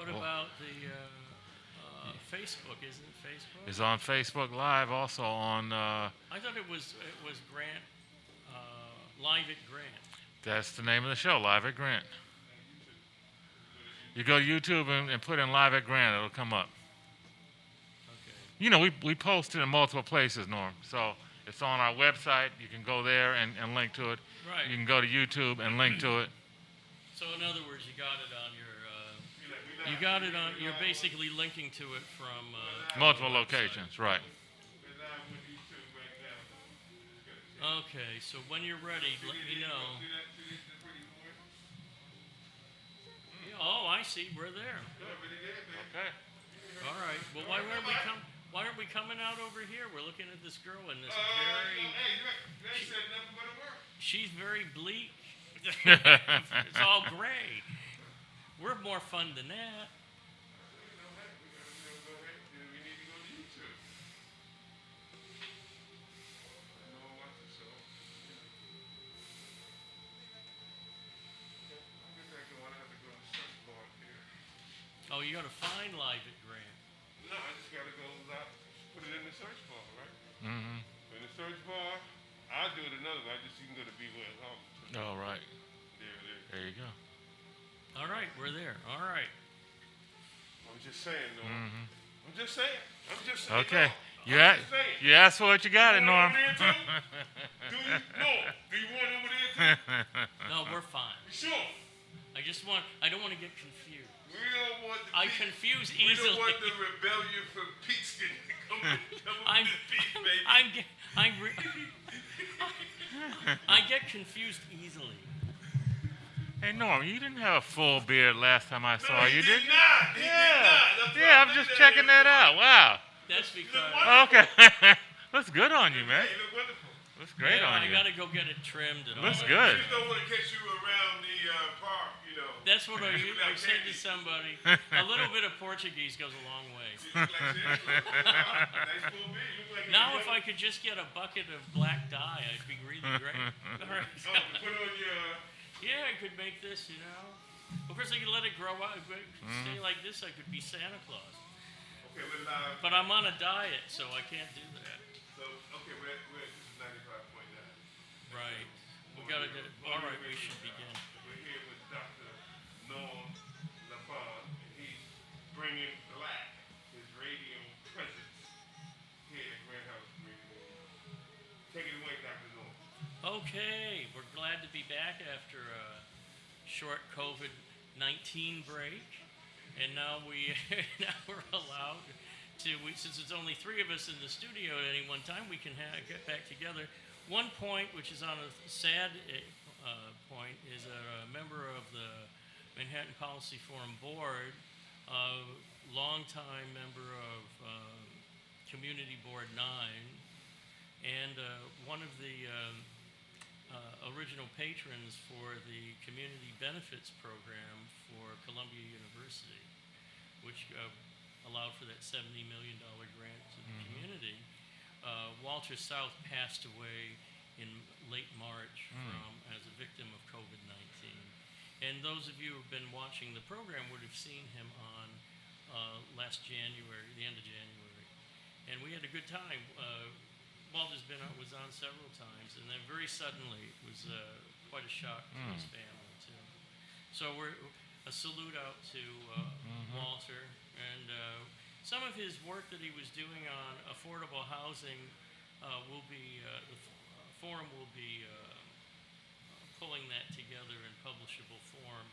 What about the Facebook? Isn't it Facebook? It's on Facebook Live, also on. I thought it was Grant Live at Grant. That's the name of the show, Live at Grant. You go to YouTube and put in Live at Grant, it'll come up. Okay. You know, we post it in multiple places, Norm. So it's on our website. You can go there and link to it. Right. You can go to YouTube and link to it. So in other words, you got it on your. You got it on. You're basically linking to it from Multiple locations, right? Okay, so when you're ready, let me know. Oh, I see. We're there. Okay. All right. Well, why aren't we coming out over here? We're looking at this girl in this very. She's very bleak. It's all gray. We're more fun than that. Oh, you got to find Live at Grant. No, I just got to go put it in the search bar, right? Mm-hmm. In the search bar, I'll do it another way. You can go to Beware Home. All right. There you go. All right, we're there. All right. I'm just saying, Norm. Mm-hmm. I'm just saying. Okay. No, You asked for what you got, Norm. Do you want over there too? No, we're fine. Sure. I don't want to get confused. We don't want the I confuse easily. We don't want the rebellion from Peterskin to come I'm, to peace, baby. I get confused easily. Hey, Norm, you didn't have a full beard last time I saw you, did you? He did not. Yeah, I'm just checking that out. Wow. That's because. Okay. Looks good on you, man. You look wonderful. Looks great on you. I gotta go get it trimmed and Looks all good. I just don't want to catch you around the park, you know. That's what I said to somebody. A little bit of Portuguese goes a long way. Now, if I could just get a bucket of black dye, I'd be really great. All right. Put on your. Yeah, I could make this, you know. Of course, I could let it grow out. Stay like this, I could be Santa Claus. Okay, but I'm on a diet, so I can't do that. So, okay, we're 95.9. Right. We gotta do. All right, we should begin. We're here with Dr. Norm Lafound, and he's bringing black, his radio presence here at Grand House Radio. Take it away, Dr. Norm. Okay, we're glad to be back after a short COVID-19 break, and now we're allowed to. Since it's only 3 of us in the studio at any one time, we can get back together. One point, which is on a sad point, is a member of the Manhattan Policy Forum Board, a longtime member of Community Board 9, and one of the original patrons for the Community Benefits Program for Columbia University, which allowed for that $70 million grant to the community. Walter South passed away in late March as a victim of COVID-19. And those of you who have been watching the program would have seen him on last January, the end of January. And we had a good time. Walter's was on several times, and then very suddenly it was quite a shock to his family, too. So a salute out to Walter. And some of his work that he was doing on affordable housing will be, the forum will be pulling that together in publishable form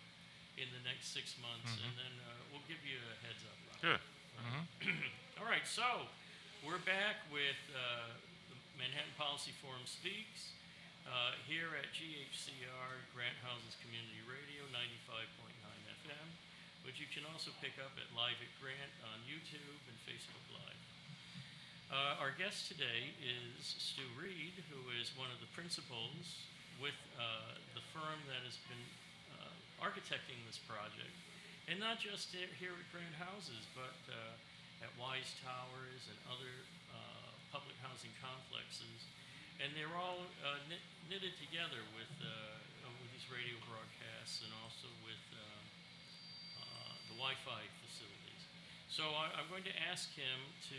in the next 6 months, and then we'll give you a heads up. Good. All right, so we're back with the Manhattan Policy Forum Speaks here at GHCR, Grant Houses Community Radio, 95.9 FM, which you can also pick up at Live at Grant on YouTube and Facebook Live. Our guest today is Stu Reed, who is one of the principals with the firm that has been architecting this project, and not just here at Grant Houses, but at Wise Towers and other public housing complexes. And they're all knitted together with these radio broadcasts, and also with the Wi-Fi So I'm going to ask him to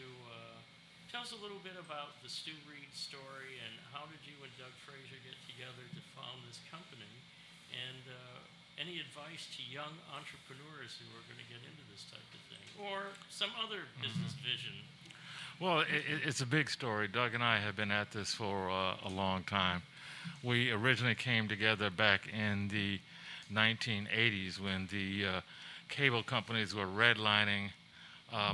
tell us a little bit about the Stu Reed story and how did you and Doug Frazier get together to found this company, and any advice to young entrepreneurs who are going to get into this type of thing or some other business vision. Well, it's a big story. Doug and I have been at this for a long time. We originally came together back in the 1980s when the cable companies were redlining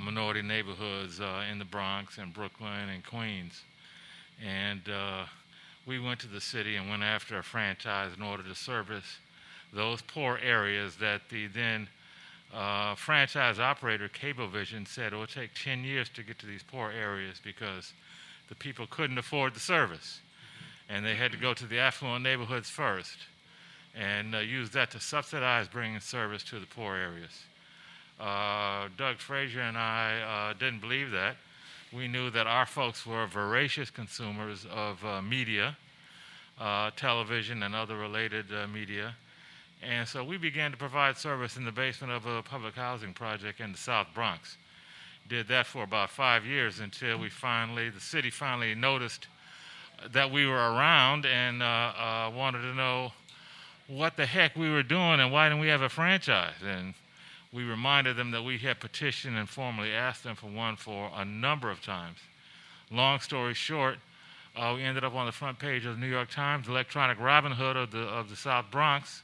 minority neighborhoods in the Bronx and Brooklyn and Queens. And we went to the city and went after a franchise in order to service those poor areas that the then franchise operator, Cablevision, said it would take 10 years to get to these poor areas because the people couldn't afford the service. And they had to go to the affluent neighborhoods first and use that to subsidize bringing service to the poor areas. Doug Frazier and I didn't believe that. We knew that our folks were voracious consumers of media, television and other related media. And so we began to provide service in the basement of a public housing project in the South Bronx. Did that for about 5 years until the city finally noticed that we were around and wanted to know what the heck we were doing and why didn't we have a franchise. And we reminded them that we had petitioned and formally asked them for one for a number of times. Long story short, we ended up on the front page of the New York Times, electronic Robin Hood of the South Bronx.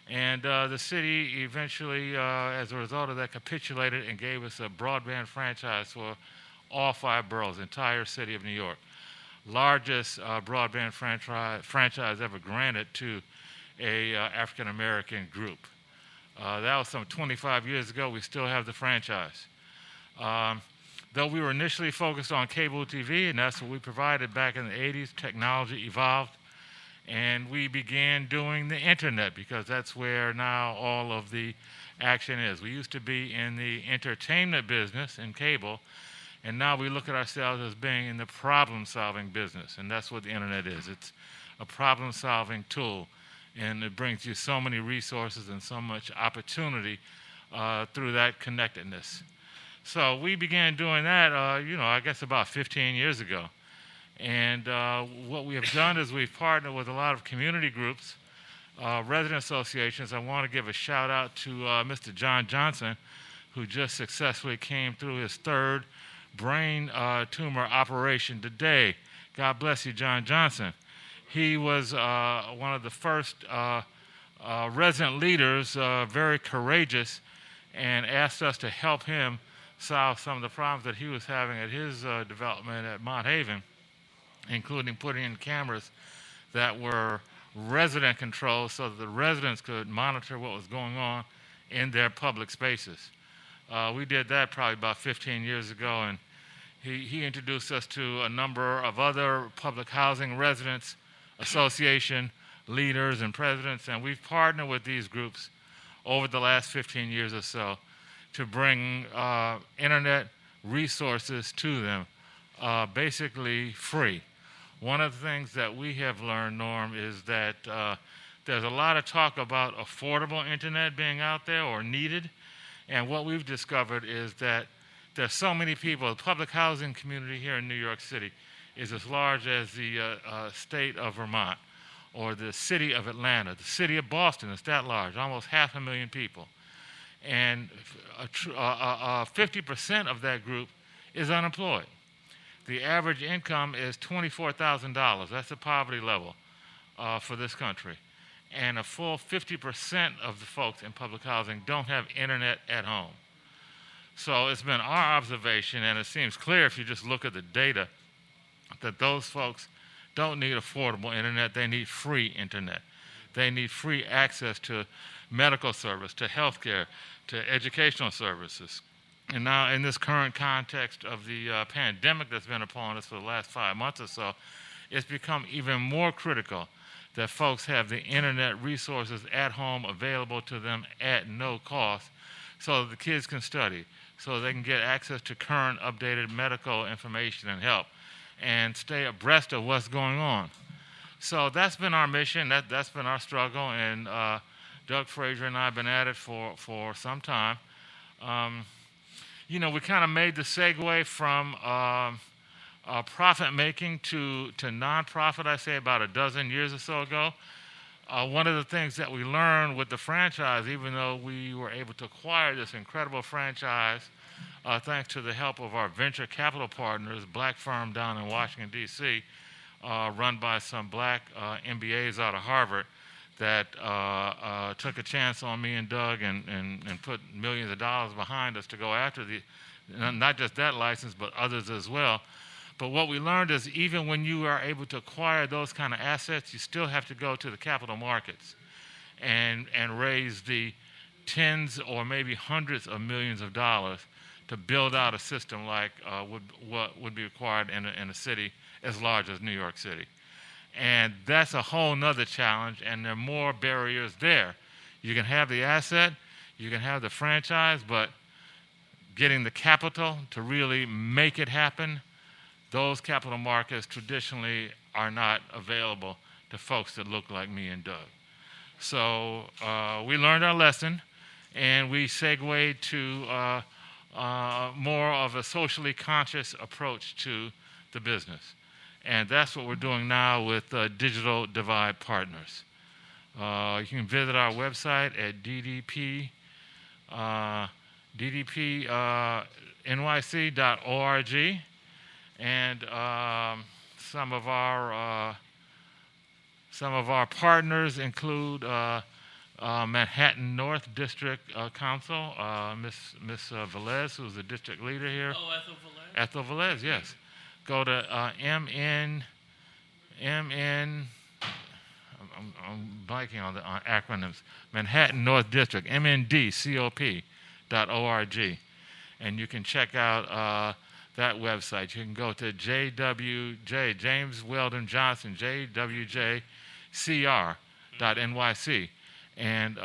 And the city eventually, as a result of that, capitulated and gave us a broadband franchise for all 5 boroughs, entire city of New York. Largest broadband franchise ever granted to a African-American group. That was some 25 years ago. We still have the franchise. Though we were initially focused on cable TV, and that's what we provided back in the 80s, technology evolved, and we began doing the internet because that's where now all of the action is. We used to be in the entertainment business in cable, and now we look at ourselves as being in the problem-solving business, and that's what the internet is. It's a problem-solving tool, and it brings you so many resources and so much opportunity through that connectedness. So we began doing that, I guess about 15 years ago. And what we have done is we've partnered with a lot of community groups, resident associations. I want to give a shout out to Mr. John Johnson, who just successfully came through his 3rd brain tumor operation today. God bless you, John Johnson. He was one of the first resident leaders, very courageous, and asked us to help him solve some of the problems that he was having at his development at Mont Haven, including putting in cameras that were resident controlled so that the residents could monitor what was going on in their public spaces. We did that probably about 15 years ago, and he introduced us to a number of other public housing residents, association leaders and presidents, and we've partnered with these groups over the last 15 years or so to bring internet resources to them, basically free. One of the things that we have learned, Norm, is that there's a lot of talk about affordable internet being out there or needed, and what we've discovered is that there's so many people. The public housing community here in New York City is as large as the state of Vermont or the city of Atlanta. The city of Boston is that large, almost 500,000 people. And 50% of that group is unemployed. The average income is $24,000. That's the poverty level for this country. And a full 50% of the folks in public housing don't have internet at home. So it's been our observation, and it seems clear if you just look at the data, that those folks don't need affordable internet. They need free internet. They need free access to medical service, to health care, to educational services. And now in this current context of the pandemic that's been upon us for the last 5 months or so, it's become even more critical that folks have the internet resources at home available to them at no cost so that the kids can study, so they can get access to current updated medical information and help and stay abreast of what's going on. So that's been our mission, that's been our struggle, and Doug Frazier and I have been at it for some time. we kind of made the segue from profit making to nonprofit, I say about a dozen years or so ago. One of the things that we learned with the franchise, even though we were able to acquire this incredible franchise, thanks to the help of our venture capital partners, black firm down in Washington, D.C., run by some black MBAs out of Harvard, that took a chance on me and Doug and put millions of dollars behind us to go after not just that license, but others as well. But what we learned is even when you are able to acquire those kind of assets, you still have to go to the capital markets and raise the tens or maybe hundreds of millions of dollars to build out a system like what would be required in a city as large as New York City. And that's a whole nother challenge, and there are more barriers there. You can have the asset, you can have the franchise, but getting the capital to really make it happen, those capital markets traditionally are not available to folks that look like me and Doug. So we learned our lesson, and we segued to more of a socially conscious approach to the business. And that's what we're doing now with Digital Divide Partners. You can visit our website at ddpnyc.org. And some of our partners include Manhattan North District Council, Miss Velez, who's the district leader here. Oh, Ethel Velez? Ethel Velez, yes. Go to I'm blanking on the acronyms. Manhattan North District, MNDCOP.org. And you can check out that website. You can go to JWJ, James Weldon Johnson, JWJCR.NYC. And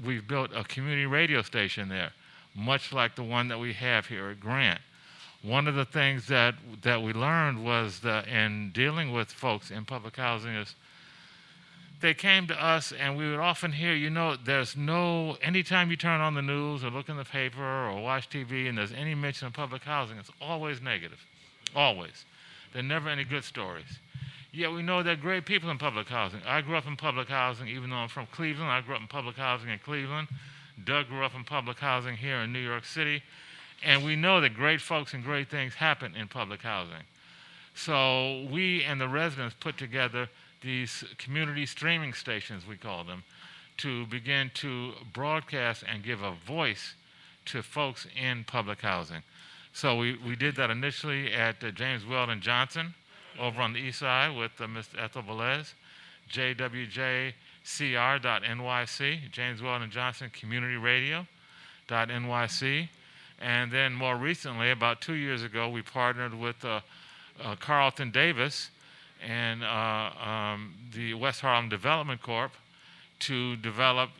we've built a community radio station there, much like the one that we have here at Grant. One of the things that we learned was that in dealing with folks in public housing is they came to us and we would often hear, anytime you turn on the news or look in the paper or watch TV and there's any mention of public housing, it's always negative. Always. There are never any good stories. Yet we know there are great people in public housing. I grew up in public housing, even though I'm from Cleveland. I grew up in public housing in Cleveland. Doug grew up in public housing here in New York City. And we know that great folks and great things happen in public housing. So we and the residents put together these community streaming stations, we call them, to begin to broadcast and give a voice to folks in public housing. So we did that initially at James Weldon Johnson over on the east side with Ms. Ethel Velez, JWJCR.NYC, James Weldon Johnson Community Radio.NYC. And then more recently, about 2 years ago, we partnered with Carlton Davis and the West Harlem Development Corp to develop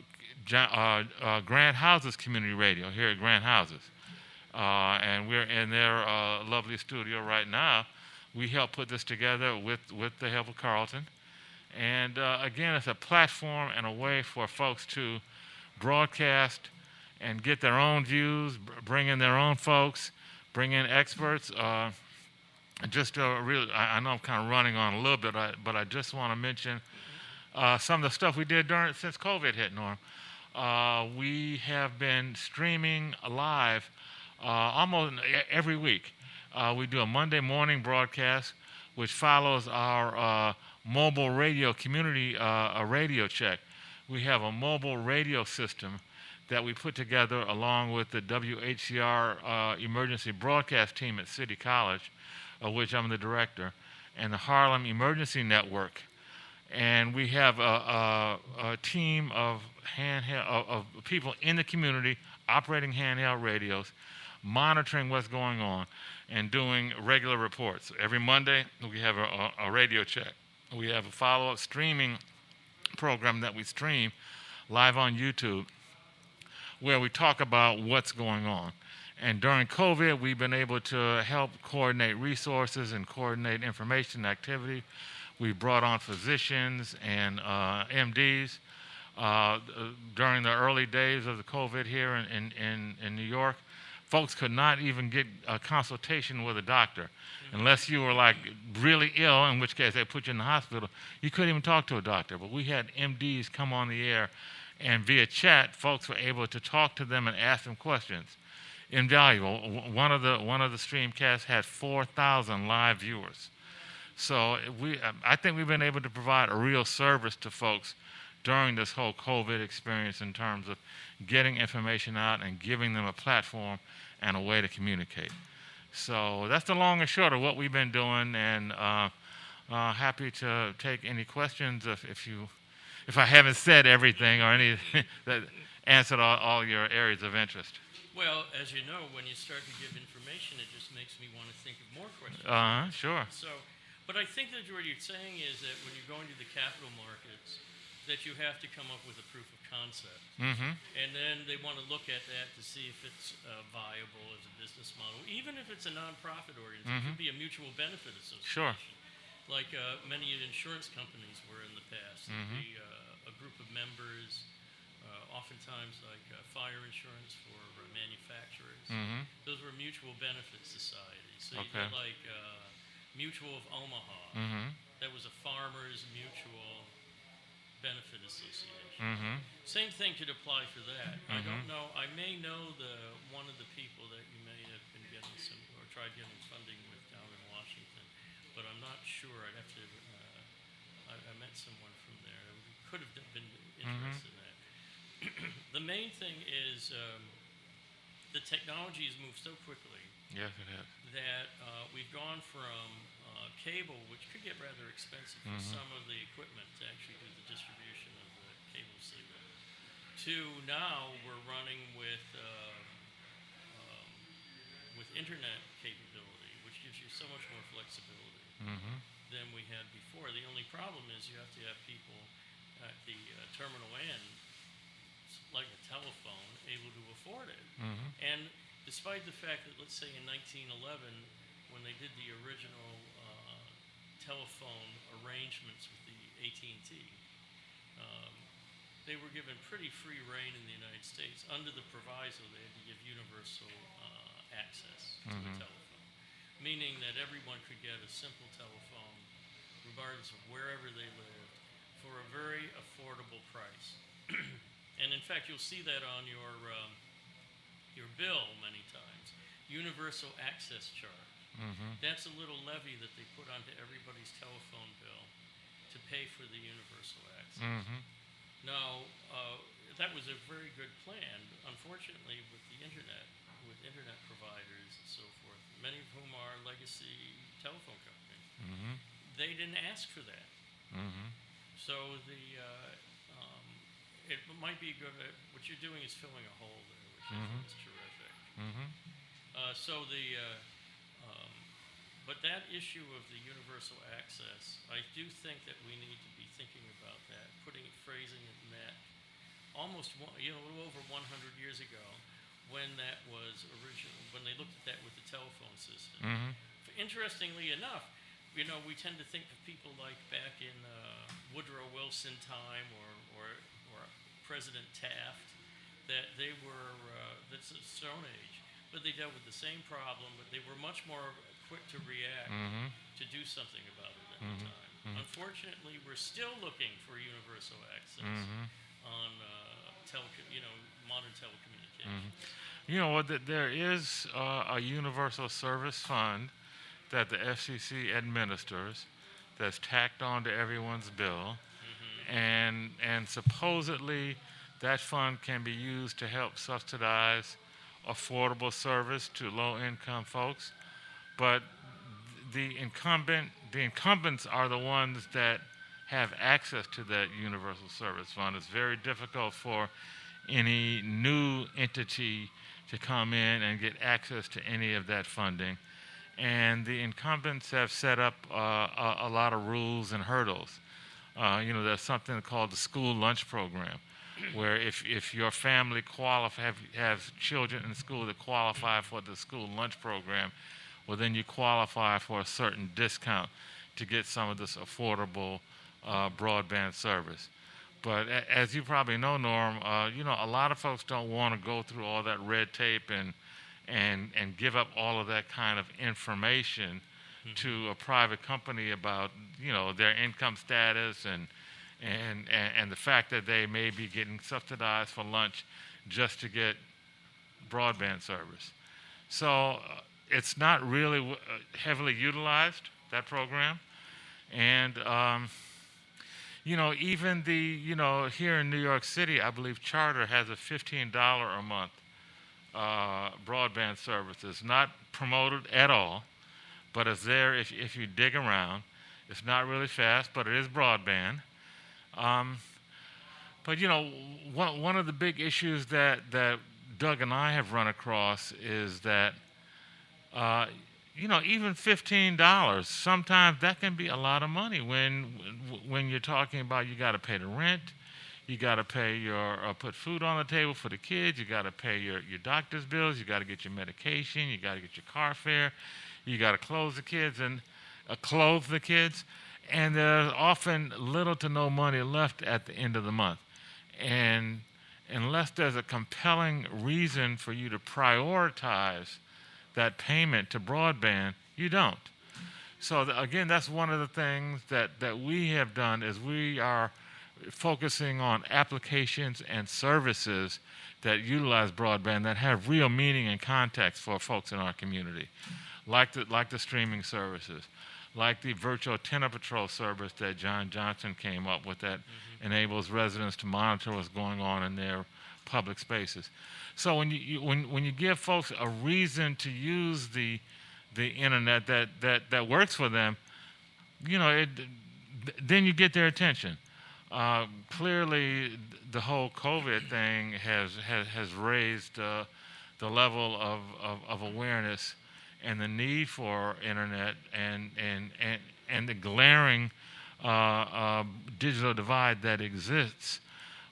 Grant Houses Community Radio here at Grant Houses. And we're in their lovely studio right now. We helped put this together with the help of Carlton. And again, it's a platform and a way for folks to broadcast and get their own views, bring in their own folks, bring in experts. I know I'm kind of running on a little bit, but I just want to mention some of the stuff we did since COVID hit, Norm. We have been streaming live almost every week. We do a Monday morning broadcast, which follows our mobile radio community a radio check. We have a mobile radio system that we put together along with the WHCR emergency broadcast team at City College, of which I'm the director, and the Harlem Emergency Network. And we have a team of of people in the community operating handheld radios, monitoring what's going on, and doing regular reports. Every Monday, we have a radio check. We have a follow-up streaming program that we stream live on YouTube, where we talk about what's going on. And during COVID, we've been able to help coordinate resources and coordinate information activity. We brought on physicians and MDs. During the early days of the COVID here in New York, folks could not even get a consultation with a doctor unless you were like really ill, in which case they put you in the hospital. You couldn't even talk to a doctor. But we had MDs come on the air, and via chat, folks were able to talk to them and ask them questions. Invaluable. One of the streamcasts had 4,000 live viewers. So I think we've been able to provide a real service to folks during this whole COVID experience in terms of getting information out and giving them a platform and a way to communicate. So that's the long and short of what we've been doing, and happy to take any questions if I haven't said everything or any that answered all your areas of interest. Well, as you know, when you start to give information, it just makes me want to think of more questions. Sure. So, but I think that what you're saying is that when you're going to the capital markets, that you have to come up with a proof of concept. Mm-hmm. And then they want to look at that to see if it's viable as a business model, even if it's a nonprofit organization. It could be a mutual benefit association. Sure. Like many insurance companies were in the past. A group of members, oftentimes like fire insurance for manufacturers. Those were mutual benefit societies. So you had like Mutual of Omaha. That was a farmers mutual benefit association. Same thing could apply for that. I don't know. I may know one of the people that you may have been getting some or tried getting funding with down in Washington, but I'm not sure. I'd have to. I met someone from there who could have been interested in that. The main thing is the technology has moved so quickly. Yes, it has. That we've gone from cable, which could get rather expensive for some of the equipment to actually do the distribution of the cable signal, to now we're running with internet capability, which gives you so much more flexibility than we had before. The only problem is you have to have people at the terminal end, like a telephone, able to afford it. And despite the fact that, let's say in 1911, when they did the original telephone arrangements with the AT&T, they were given pretty free rein in the United States. Under the proviso, they had to give universal access to the telephone, meaning that everyone could get a simple telephone, regardless of wherever they lived, for a very affordable price. And in fact, you'll see that on your bill many times. Universal access charge. That's a little levy that they put onto everybody's telephone bill to pay for the universal access. Now, that was a very good plan. Unfortunately, with the internet, with internet providers and so forth, many of whom are legacy telephone companies, they didn't ask for that. So it might be good. What you're doing is filling a hole there, which I think is terrific. But that issue of the universal access, I do think that we need to be thinking about that, phrasing it in that almost a little over 100 years ago, when that was original, when they looked at that with the telephone system. Interestingly enough, we tend to think of people like back in Woodrow Wilson time or President Taft, that they were that's the Stone Age, but they dealt with the same problem, but they were much more quick to react to do something about it at the time. Unfortunately, we're still looking for universal access on modern telecommunications. There is a universal service fund that the FCC administers that's tacked onto everyone's bill, and supposedly that fund can be used to help subsidize affordable service to low-income folks. But the incumbents are the ones that have access to that universal service fund. It's very difficult for any new entity to come in and get access to any of that funding. And the incumbents have set up a lot of rules and hurdles. There's something called the school lunch program, where if your family have children in school that qualify for the school lunch program, well, then you qualify for a certain discount to get some of this affordable broadband service. But as you probably know, Norm, a lot of folks don't want to go through all that red tape and give up all of that kind of information to a private company about their income status and the fact that they may be getting subsidized for lunch just to get broadband service. So it's not really heavily utilized, that program. And even here in New York City, I believe Charter has a $15 a month broadband service. It's not promoted at all, but it's there if you dig around. It's not really fast, but it is broadband. But one of the big issues that Doug and I have run across is that even $15, sometimes that can be a lot of money when you're talking about you got to pay the rent, you got to pay your put food on the table for the kids, you got to pay your doctor's bills, you got to get your medication, you got to get your car fare, you got to clothe the kids, and there's often little to no money left at the end of the month. And unless there's a compelling reason for you to prioritize that payment to broadband, you don't. So again, that's one of the things that we have done is we are focusing on applications and services that utilize broadband that have real meaning and context for folks in our community, like the streaming services, like the virtual tenant patrol service that John Johnson came up with that enables residents to monitor what's going on in their public spaces. So when you give folks a reason to use the internet that works for them, then you get their attention. Clearly, the whole COVID thing has raised the level of awareness and the need for internet and the glaring digital divide that exists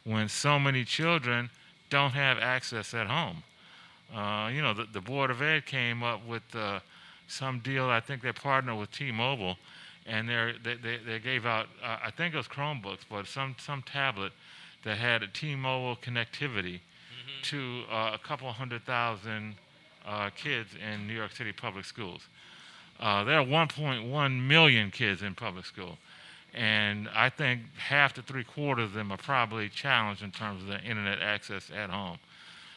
when so many children don't have access at home. The Board of Ed came up with some deal. I think they partnered with T-Mobile, and they gave out, I think it was Chromebooks, but some tablet that had a T-Mobile connectivity to a couple 100,000 kids in New York City public schools. There are 1.1 million kids in public school, and I think half to three-quarters of them are probably challenged in terms of their internet access at home.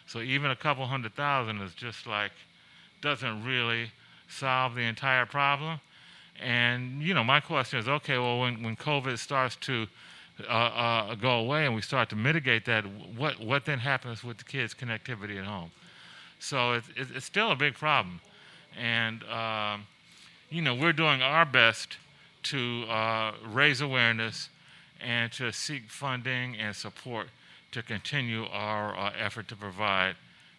So even a couple 100,000 is just doesn't really solve the entire problem. And my question is, okay, well, when COVID starts to go away and we start to mitigate that, what then happens with the kids' connectivity at home? So it's still a big problem, and we're doing our best to raise awareness and to seek funding and support to continue our effort to provide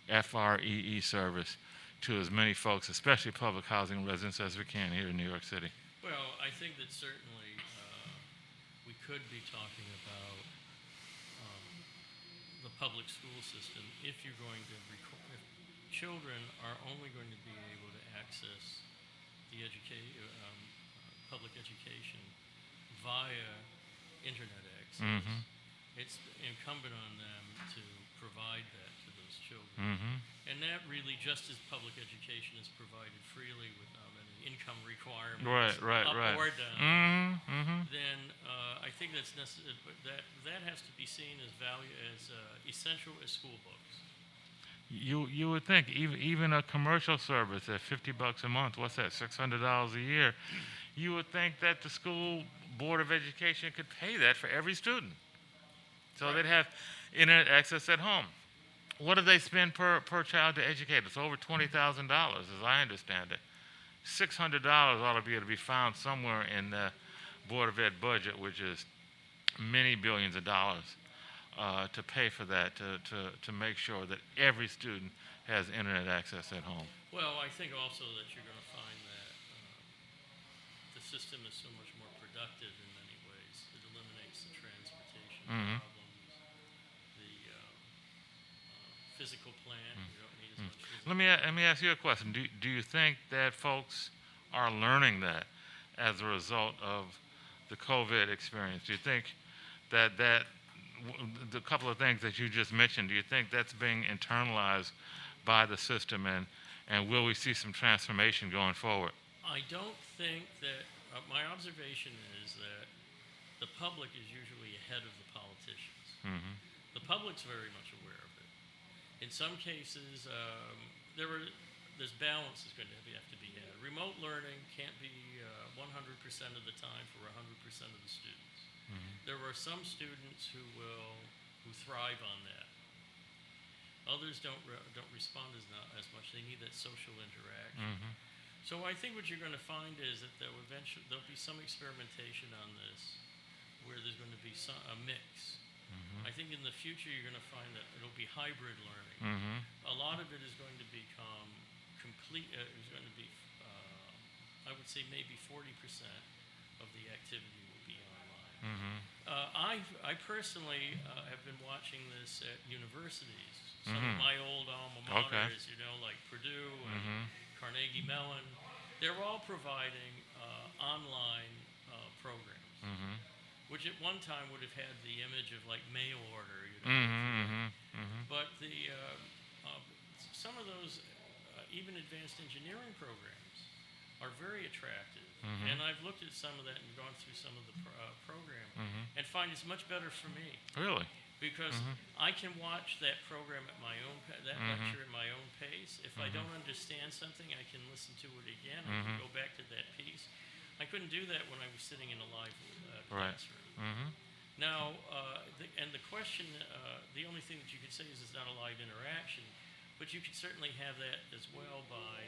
FREE service to as many folks, especially public housing residents, as we can here in New York City. Well, I think that certainly we could be talking about the public school system if you're going to if children are only going to be able to access the public education via internet access. It's incumbent on them to provide that to those children. And that really, just as public education is provided freely without any income requirements up or down, then I think that's necessary. But that has to be seen as essential as school books. You would think even a commercial service at $50 a month, what's that, $600 a year, you would think that the school board of education could pay that for every student. So they'd have internet access at home. What do they spend per child to educate? It's over $20,000, as I understand it. $600 ought to be able to be found somewhere in the Board of Ed budget, which is many billions of dollars, to pay for that, to make sure that every student has internet access at home. Well, I think also that you're going to find that the system is so much more productive in many ways. It eliminates the transportation problems, the physical plant. You don't need as much physical. Let me ask you a question. Do you think that folks are learning that as a result of the COVID experience? Do you think that the couple of things that you just mentioned, do you think that's being internalized by the system, and will we see some transformation going forward? I don't think that, my observation is that the public is usually ahead of the politicians. Mm-hmm. The public's very much aware of it. In some cases, there's balance is going to have to be had. Remote learning can't be 100% of the time for 100% of the students. Mm-hmm. There are some students who thrive on that. Others don't respond as much. They need that social interaction. Mm-hmm. So I think what you're going to find is that there'll be some experimentation on this, where there's going to be a mix. Mm-hmm. I think in the future you're going to find that it'll be hybrid learning. Mm-hmm. A lot of it is going to become complete. Is going to be, I would say, maybe 40% of the activity will be online. Mm-hmm. I personally have been watching this at universities. Some Mm-hmm. of my old alma maters, like Purdue and Mm-hmm. Carnegie Mellon, they're all providing online programs, Mm-hmm. which at one time would have had the image of like mail order, Mm-hmm. Mm-hmm. But some of those even advanced engineering programs are very attractive. Mm-hmm. And I've looked at some of that and gone through some of the program Mm-hmm. and find it's much better for me. Really? Because Mhm. I can watch that program at my own that Mhm. lecture at my own pace. If I Mhm. don't understand something, I can listen to it again. I Mhm. can go back to that piece. I couldn't do that when I was sitting in a live Right. classroom. Mm-hmm. Now, the question, the only thing that you could say is it's not a live interaction, but you could certainly have that as well by.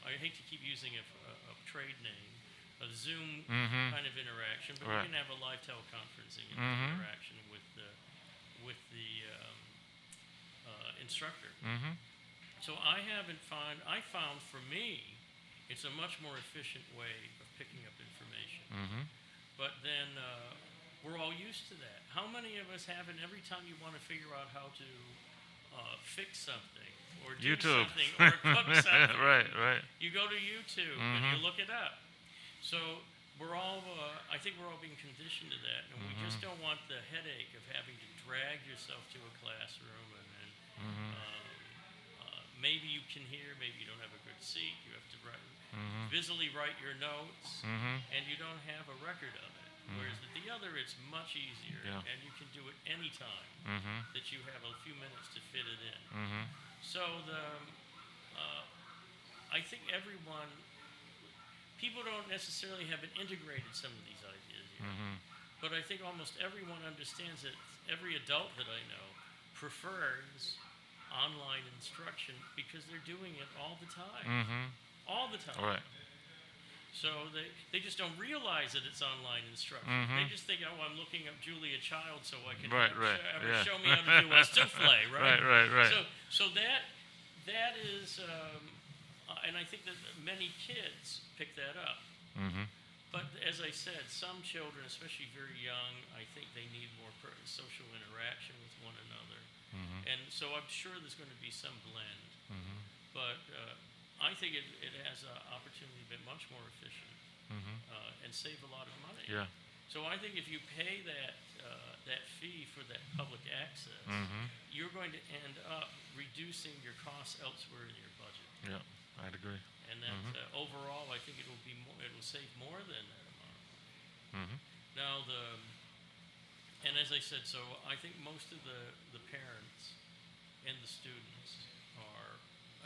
I hate to keep using a trade name, a Zoom Mhm. kind of interaction, but Right. you can have a live teleconferencing Mhm. interaction with the instructor. Mm-hmm. So I found for me, it's a much more efficient way of picking up information. Mm-hmm. But then we're all used to that. How many of us haven't, every time you want to figure out how to fix something or do YouTube. something or cook something, Right. you go to YouTube and you look it up. So we're all, I think we're all being conditioned to that, and we just don't want the headache of having to drag yourself to a classroom and then maybe you can hear, maybe you don't have a good seat, you have to busily write your notes, and you don't have a record of it. Whereas with the other, it's much easier, Yeah. and you can do it anytime that you have a few minutes to fit it in. Mm-hmm. So I think people don't necessarily have integrated some of these ideas yet, but I think almost everyone understands that every adult that I know prefers online instruction because they're doing it all the time. Mm-hmm. All the time. Right. So they just don't realize that it's online instruction. They just think, oh, I'm looking up Julia Child so I can show me how to do a souffle, right? Right. So that is, and I think that many kids pick that up. Mm-hmm. But as I said, some children, especially very young, I think they need more social interaction with one another. And so I'm sure there's going to be some blend. But I think it has an opportunity to be much more efficient and save a lot of money. Yeah. So I think if you pay that fee for that public access, you're going to end up reducing your costs elsewhere in your budget. Yeah, I'd agree. And that overall, I think it will save more than that amount of money. Now and as I said, so I think most of the parents and the students are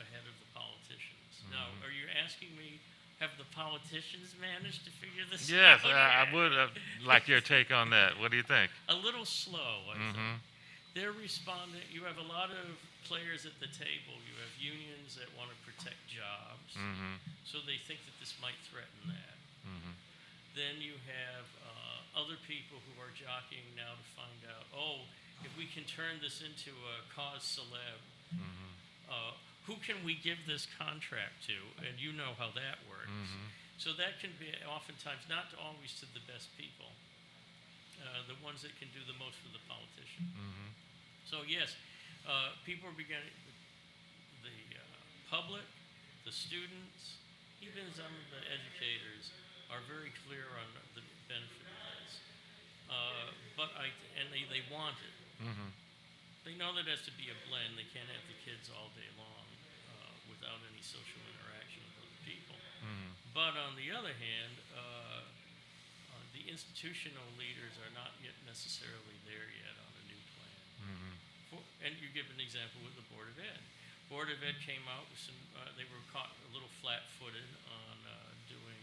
ahead of the politicians. Now, are you asking me, have the politicians managed to figure this Yes, out? I would like your take on that. What do you think? A little slow, I think. They're responding. You have a lot of players at the table. You have unions that want to protect jobs, so they think that this might threaten that. Then you have other people who are jockeying now to find out, if we can turn this into a cause celeb, who can we give this contract to? And you know how that works. So that can be oftentimes not always to the best people, the ones that can do the most for the politician. So yes, people are beginning, the public, the students, even some of the educators are very clear on the benefit of this. But they want it. They know that it has to be a blend. They can't have the kids all day long. social interaction with other people. Mm-hmm. But on the other hand, the institutional leaders are not yet necessarily there yet on a new plan. Mm-hmm. And you give an example with the Board of Ed. Board of Ed came out with some, they were caught a little flat-footed on doing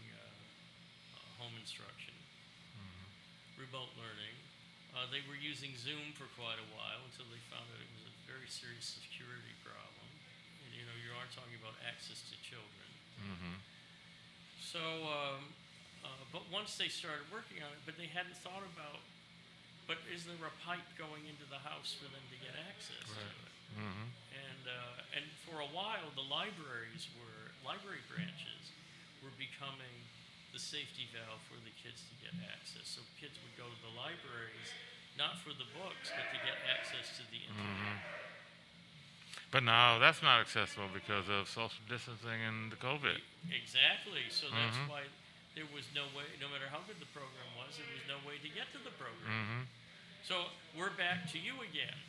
home instruction, remote learning. They were using Zoom for quite a while until they found out it was a very serious security problem. And you know, you are talking about access to children. Mm-hmm. So, but once they started working on it, but they hadn't thought about, but is there a pipe going into the house for them to get access to it? Mm-hmm. And for a while, the library branches were becoming the safety valve for the kids to get access. So kids would go to the libraries, not for the books, but to get access to the internet. But now that's not accessible because of social distancing and the COVID. Exactly. So that's why there was no way, no matter how good the program was, there was no way to get to the program. So we're back to you again.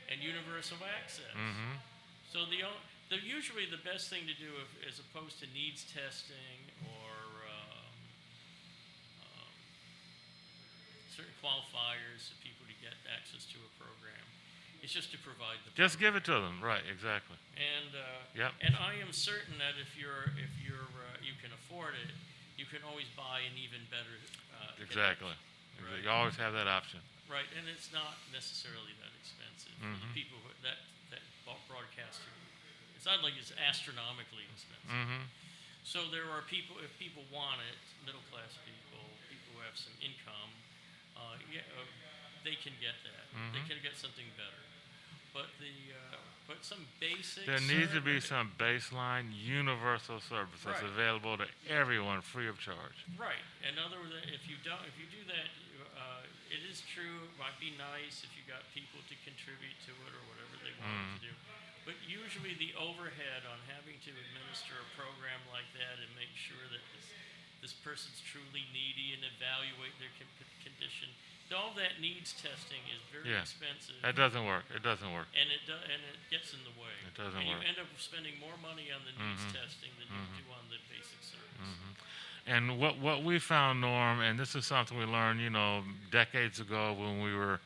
And universal access. So usually the best thing to do, as opposed to needs testing or certain qualifiers for people to get access to a program, it's just to provide the. Just give it to them, right? Exactly. And Yep. and I am certain that if you can afford it, you can always buy an even better. Exactly. Right. You always have that option. Right, and it's not necessarily that expensive. For the people that broadcast, it's not like it's astronomically expensive. So there are people, if people want it, middle class people, people who have some income, they can get that. They can get something better. But but some basic. There needs to be some baseline universal service that's Right. available to everyone free of charge. Right, and other than if you do that, it is true. It might be nice if you got people to contribute to it or whatever they wanted to do. But usually the overhead on having to administer a program like that and make sure that this person's truly needy and evaluate their condition, all that needs testing is very expensive. That doesn't work. It doesn't work. And it gets in the way. It doesn't and work. you end up spending more money on the needs testing than you do on the basic service. And what we found, Norm, and this is something we learned, decades ago when we were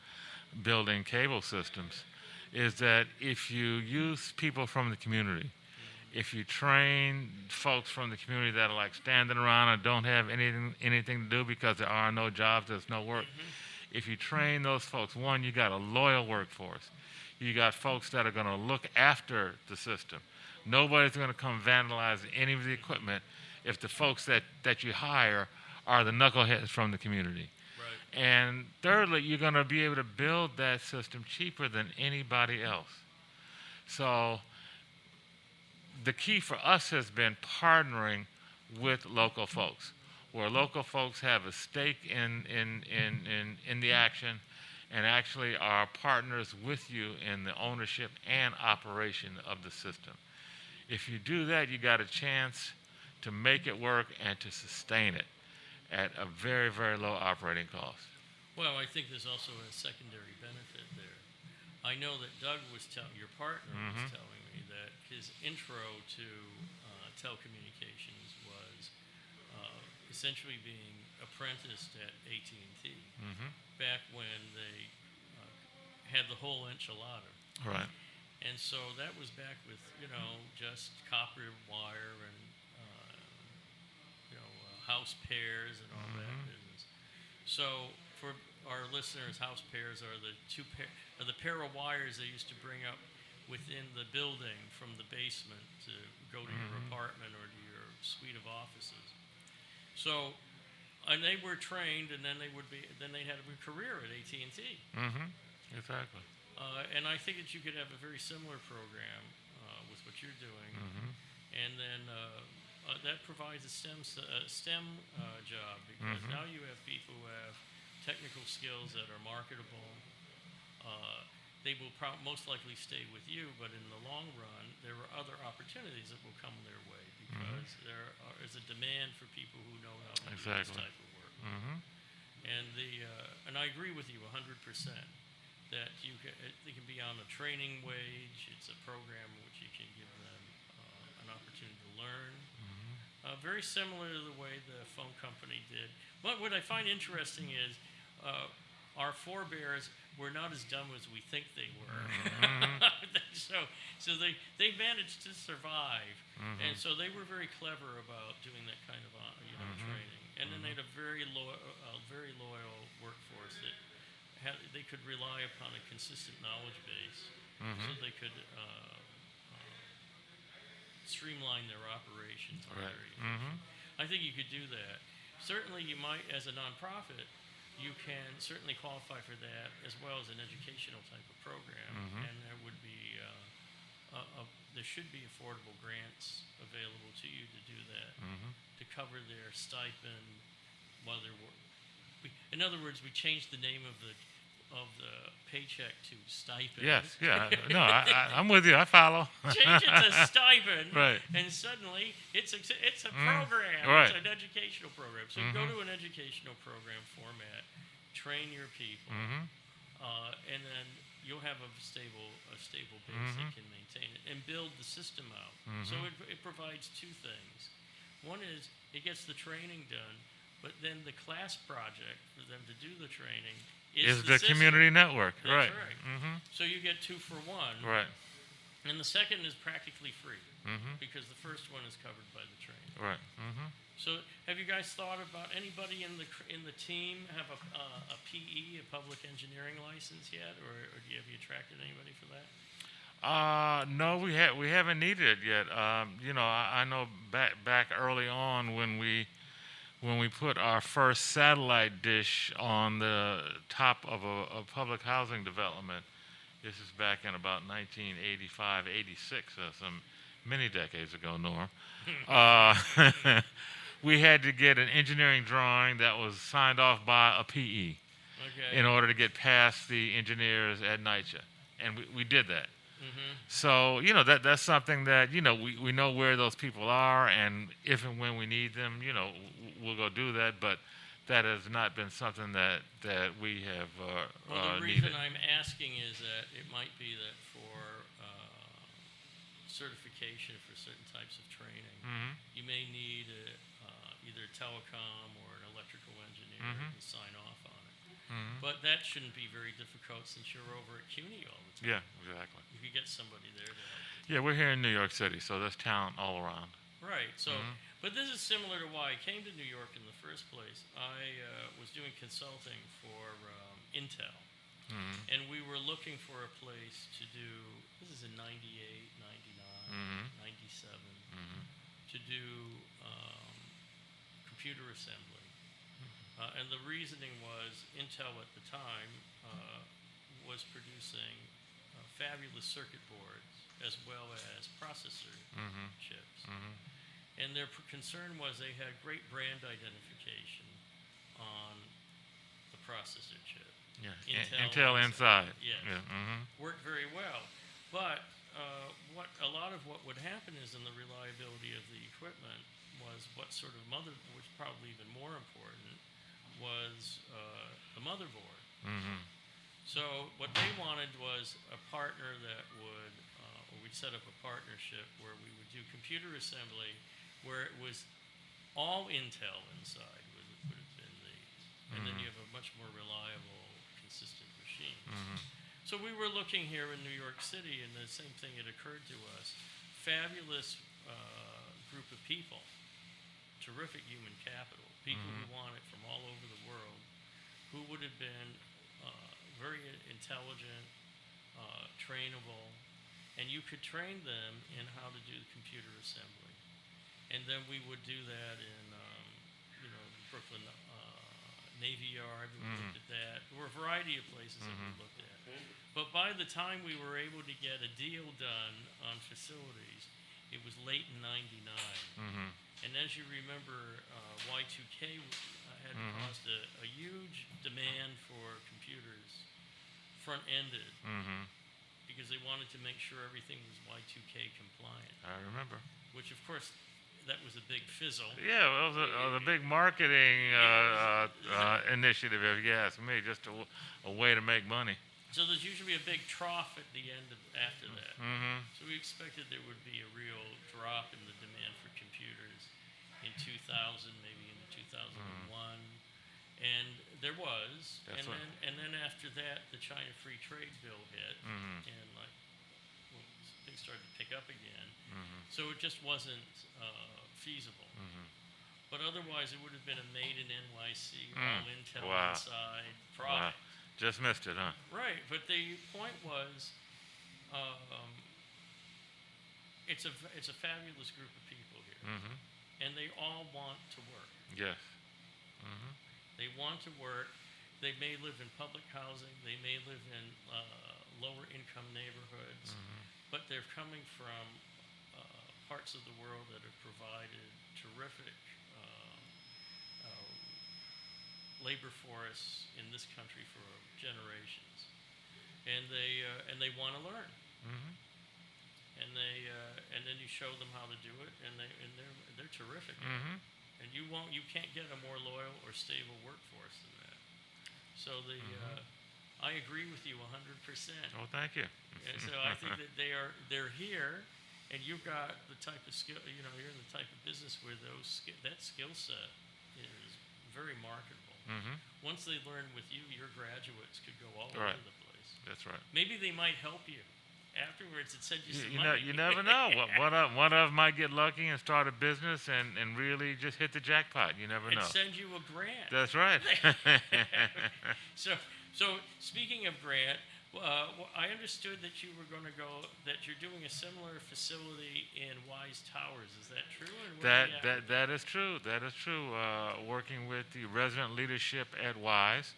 building cable systems, is that if you use people from the community, if you train folks from the community that are like standing around and don't have anything to do because there are no jobs, there's no work, if you train those folks, one, you got a loyal workforce. You got folks that are going to look after the system. Nobody's going to come vandalize any of the equipment if the folks that you hire are the knuckleheads from the community. Right. And thirdly, you're going to be able to build that system cheaper than anybody else. So the key for us has been partnering with local folks, where local folks have a stake in the action and actually are partners with you in the ownership and operation of the system. If you do that, you got a chance to make it work and to sustain it at a very, very low operating cost. Well, I think there's also a secondary benefit there. I know that Doug was your partner was telling me that his intro to telecommunications was essentially being apprenticed at AT&T back when they had the whole enchilada. Right. And so that was back with, just copper wire and, house pairs and all that business. So for our listeners, house pairs are the pair of wires they used to bring up within the building from the basement to go to your apartment or to your suite of offices. So, and they were trained, and then they had a career at AT&T. Exactly. And I think that you could have a very similar program with what you're doing, and then that provides a STEM job because now you have people who have technical skills that are marketable. They will most likely stay with you, but in the long run, there are other opportunities that will come their way because there is a demand for people who know how to do this type of work. And I agree with you 100% that they can be on a training wage. It's a program which you can give them learn. Very similar to the way the phone company did. But what I find interesting is our forebears were not as dumb as we think they were. so they managed to survive, and so they were very clever about doing that kind of training. And then they had a very loyal workforce that they could rely upon a consistent knowledge base, so they could streamline their operations. Right. I think you could do that. Certainly, you might, as a nonprofit, you can certainly qualify for that as well as an educational type of program, and there would be there should be affordable grants available to you to do that, to cover their stipend while they're in other words, we changed the name of the paycheck to stipend. Yes, yeah. No, I'm with you. I follow. Change it to stipend, right? And suddenly it's a program. Right. It's an educational program. So you go to an educational program format, train your people, and then you'll have a stable base that can maintain it and build the system out. So it provides two things. One is it gets the training done, but then the class project for them to do the training is the community network. That's right. So you get 2 for 1. Right. And the second is practically free because the first one is covered by the training. Right. So have you guys thought about anybody in the team have a PE, a public engineering license yet, or have you attracted anybody for that? No, we haven't needed it yet. I know back early on when we put our first satellite dish on the top of a public housing development. This is back in about 1985, 86, some many decades ago, Norm. We had to get an engineering drawing that was signed off by a PE in order to get past the engineers at NYCHA. And we did that. So, that's something that, we know where those people are, and if and when we need them, we'll go do that. But that has not been something that we have well, the needed. reason I'm asking is that it might be that for certification for certain types of training, you may need either a telecom or an electrical engineer to sign off on it. But that shouldn't be very difficult since you're over at CUNY all the time. Yeah, exactly. You could get somebody there to help. Yeah, we're here in New York City, so there's talent all around. Right. So, but this is similar to why I came to New York in the first place. I was doing consulting for Intel, and we were looking for a place to do. This is in '98, '99, '97, to do computer assembly. And the reasoning was Intel at the time was producing fabulous circuit boards as well as processor chips. And their concern was they had great brand identification on the processor chip. Yeah, Intel inside. Yes. Yeah. Worked very well. But a lot of what would happen is in the reliability of the equipment was what sort of which probably even more important, was the motherboard. So what they wanted was a partner that would, or we'd set up a partnership where we would do computer assembly where it was all Intel inside would have been these. And then you have a much more reliable, consistent machine. So we were looking here in New York City, and the same thing had occurred to us. Fabulous group of people, terrific human capital, people who wanted from all over the world, who would have been very intelligent, trainable, and you could train them in how to do computer assembly. And then we would do that in, Brooklyn Navy Yard. We looked at that. There were a variety of places that we looked at. But by the time we were able to get a deal done on facilities, it was late in '99. And as you remember, Y2K had caused a huge demand for computers, front-ended, because they wanted to make sure everything was Y2K compliant. I remember. Which, of course, that was a big fizzle. Yeah, well, it was a big marketing initiative, if you ask me, just a way to make money. So there's usually a big trough at the end after that. Mm-hmm. So we expected there would be a real drop in the demand for computers in 2000, maybe in 2001, and there was. That's and what- then after that, the China Free Trade Bill hit, and things started to pick up again. So it just wasn't feasible. But otherwise, it would have been a made in NYC, all Intel Wow. inside Wow. product. Just missed it, huh? Right, but the point was, it's a fabulous group of people here, and they all want to work. Yes. They want to work. They may live in public housing. They may live in lower income neighborhoods, but they're coming from parts of the world that have provided terrific labor force in this country for generations, and they want to learn, and then you show them how to do it, and they're terrific, and you can't get a more loyal or stable workforce than that. So I agree with you 100%. Oh, thank you. And so I think that they're here, and you've got the type of skill. You're in the type of business where that skill set is very marketable. Once they learn with you, your graduates could go all over the place. That's right. Maybe they might help you afterwards and send you some You money. never know. One of them might get lucky and start a business and really just hit the jackpot. You never and know. send you a grant. That's right. So speaking of grant, I understood that you're doing a similar facility in Wise Towers. Is that true? That is true. That is true. Working with the resident leadership at Wise,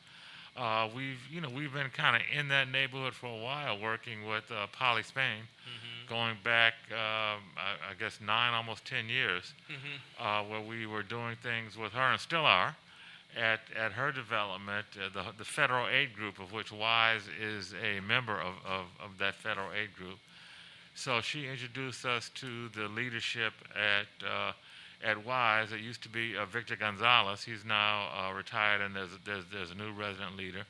we've been kind of in that neighborhood for a while, working with Polly Spain, going back I guess 9, almost 10 years, where we were doing things with her and still are. At her development, the federal aid group, of which WISE is a member of that federal aid group. So she introduced us to the leadership at WISE. It used to be Victor Gonzalez. He's now retired, and there's a new resident leader.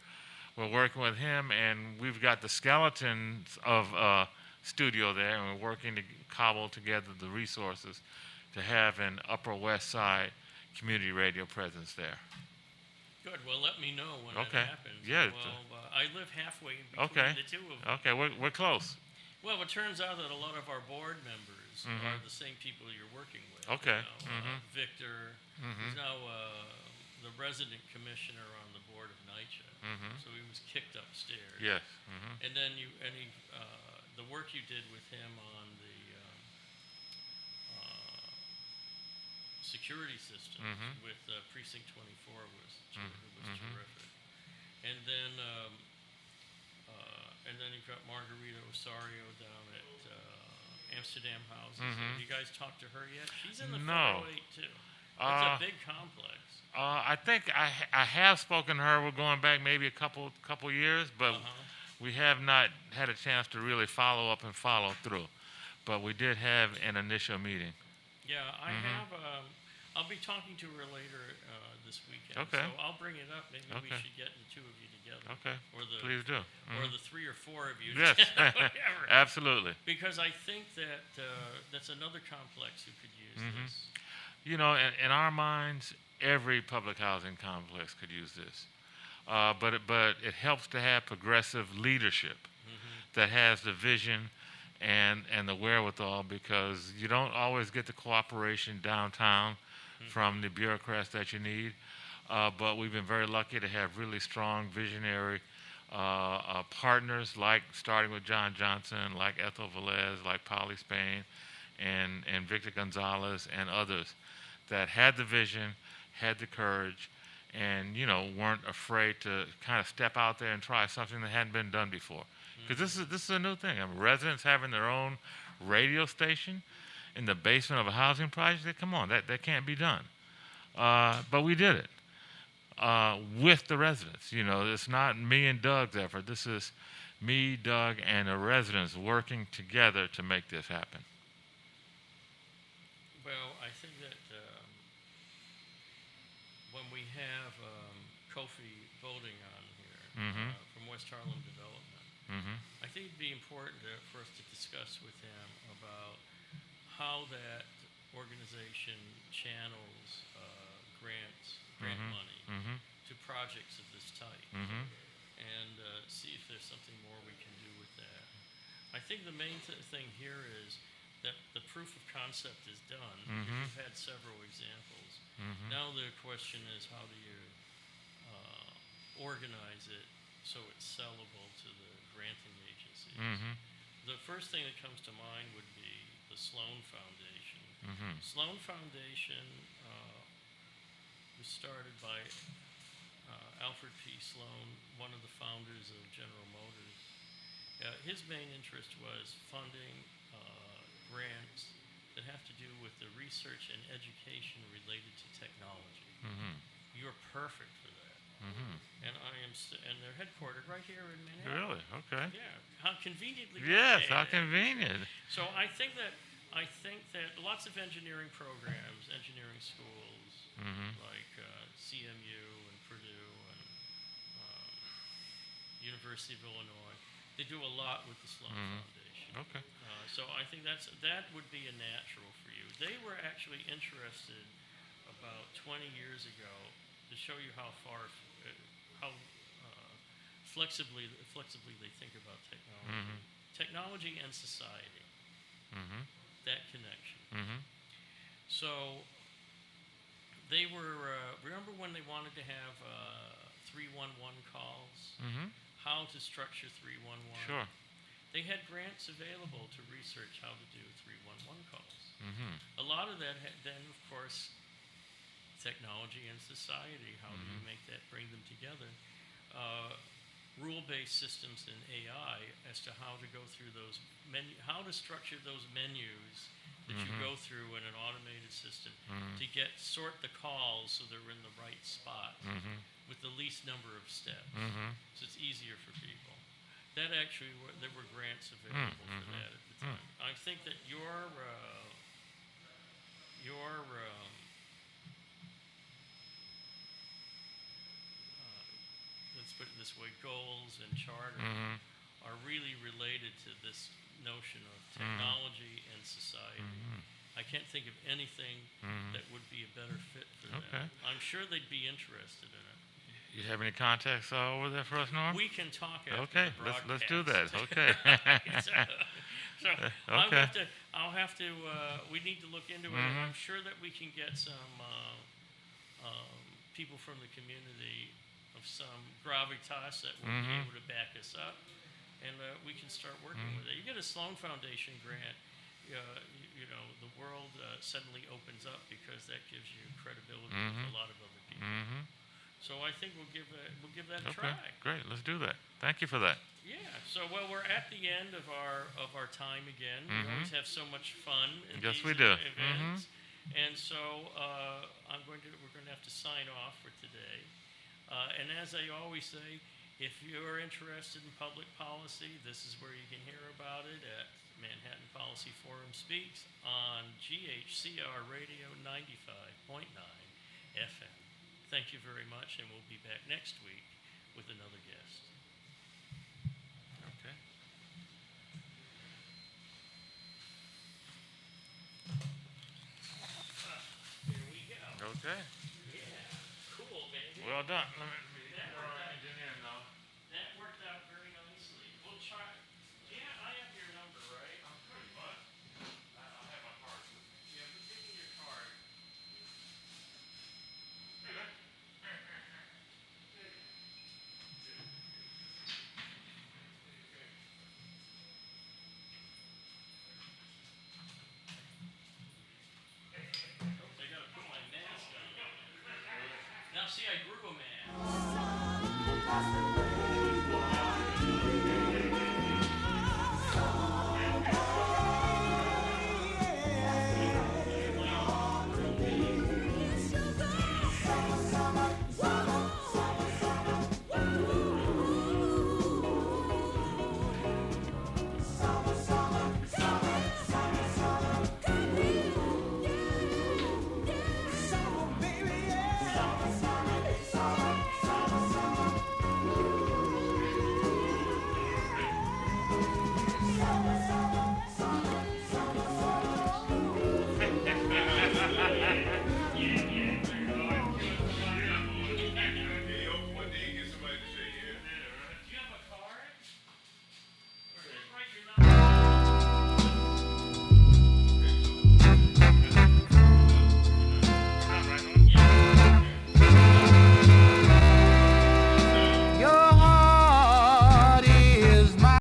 We're working with him, and we've got the skeletons of studio there, and we're working to cobble together the resources to have an Upper West Side community radio presence there. Good. Well, let me know when Okay. that happens. Yeah. Well, I live halfway in between Okay. the two of them. Okay, we're close. Well, it turns out that a lot of our board members are the same people you're working with. Okay. Victor, who's now the resident commissioner on the board of NYCHA. So he was kicked upstairs. Yes. And then the work you did with him on the security systems with Precinct 24 was terrific. And then you've got Margarita Osario down at Amsterdam Houses. Have you guys talked to her yet? She's in the 408 too. It's a big complex. I think I have spoken to her. We're going back maybe a couple years, but we have not had a chance to really follow up and follow through. But we did have an initial meeting. Yeah, I have. I'll be talking to her later this weekend. Okay. So I'll bring it up. Maybe we Okay. should get the two of you together. Okay. Please do. Or the 3 or 4 of you Yes. together. Whatever. Absolutely. Because I think that that's another complex who could use this. You know, in our minds, every public housing complex could use this. But it helps to have progressive leadership that has the vision and the wherewithal, because you don't always get the cooperation downtown from the bureaucrats that you need. But we've been very lucky to have really strong visionary partners, like starting with John Johnson, like Ethel Velez, like Polly Spain, and Victor Gonzalez and others that had the vision, had the courage, and weren't afraid to kind of step out there and try something that hadn't been done before. Because this is a new thing. I mean, residents having their own radio station in the basement of a housing project, come on, that can't be done. But we did it with the residents. It's not me and Doug's effort. This is me, Doug, and the residents working together to make this happen. Well, I think that when we have Kofi voting on here from West Harlem Development, I think it'd be important for us to discuss with him about how that organization channels grant money to projects of this type, and see if there's something more we can do with that. I think the main thing here is that the proof of concept is done. We've had several examples. Now the question is, how do you organize it so it's sellable to the granting agencies? The first thing that comes to mind would be the Sloan Foundation. Sloan Foundation was started by Alfred P. Sloan, one of the founders of General Motors. His main interest was funding grants that have to do with the research and education related to technology. You're perfect for that. And and they're headquartered right here in Manhattan. Really? Okay. Yeah. How conveniently. Yes, how located. convenient. So I think that lots of engineering programs, engineering schools, like CMU and Purdue and University of Illinois, they do a lot with the Sloan Foundation. Okay. So I think that would be a natural for you. They were actually interested about 20 years ago to show you how flexibly they think about technology. Technology and society. That connection. So they were, remember when they wanted to have 311 calls? How to structure 311? Sure. They had grants available to research how to do 311 calls. A lot of that then, of course, technology and society. How do you make that, bring them together? Rule-based systems in AI as to how to go through those how to structure those menus that you go through in an automated system to sort the calls so they're in the right spot with the least number of steps, so it's easier for people. That actually, there were grants available for that at the time. I think that let's put it this way, goals and charter are really related to this notion of technology and society. I can't think of anything that would be a better fit for them. I'm sure they'd be interested in it. You have any contacts over there for us, Norm? We can talk after Okay, the broadcast. let's do that. Okay. So Okay. I'll have to. We need to look into it. I'm sure that we can get some people from the community of some gravitas that will be able to back us up, and we can start working with it. You get a Sloan Foundation grant, you know, the world suddenly opens up because that gives you credibility with a lot of other people. So I think we'll give that a try. Great. Let's do that. Thank you for that. Yeah. So we're at the end of our time again. We always have so much fun in Yes, these we do. events. And so we're going to have to sign off for today. And as I always say, if you're interested in public policy, this is where you can hear about it at Manhattan Policy Forum Speaks on GHCR Radio 95.9 FM. Thank you very much, and we'll be back next week with another guest. Okay. Here we go. Okay. Yeah, cool, baby. Well done. That worked out very nicely. We'll try. Yeah, I have your number, right? I'm pretty much. I have my card. Yeah, but give me your card. I gotta put my mask on. Now see, I grew a mask.